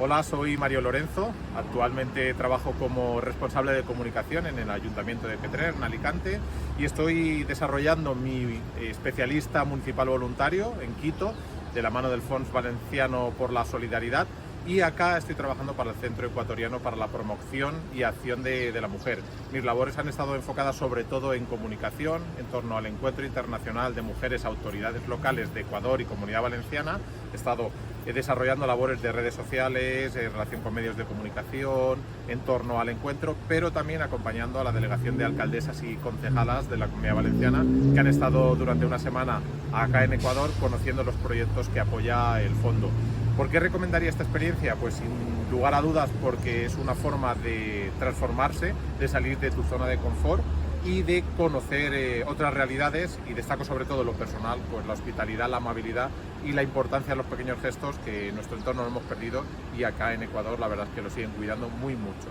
Hola, soy Mario Lorenzo. Actualmente trabajo como responsable de comunicación en el Ayuntamiento de Petrer, en Alicante, y estoy desarrollando mi especialista municipal voluntario en Quito, de la mano del Fons Valenciano por la Solidaridad, y acá estoy trabajando para el Centro Ecuatoriano para la Promoción y Acción de la Mujer. Mis labores han estado enfocadas sobre todo en comunicación, en torno al Encuentro Internacional de Mujeres Autoridades Locales de Ecuador y Comunidad Valenciana. He estado desarrollando labores de redes sociales, en relación con medios de comunicación, en torno al encuentro, pero también acompañando a la delegación de alcaldesas y concejalas de la Comunidad Valenciana, que han estado durante una semana acá en Ecuador conociendo los proyectos que apoya el fondo. ¿Por qué recomendaría esta experiencia? Pues sin lugar a dudas porque es una forma de transformarse, de salir de tu zona de confort y de conocer otras realidades, y destaco sobre todo lo personal, pues la hospitalidad, la amabilidad y la importancia de los pequeños gestos que en nuestro entorno no hemos perdido, y acá en Ecuador la verdad es que lo siguen cuidando muy mucho.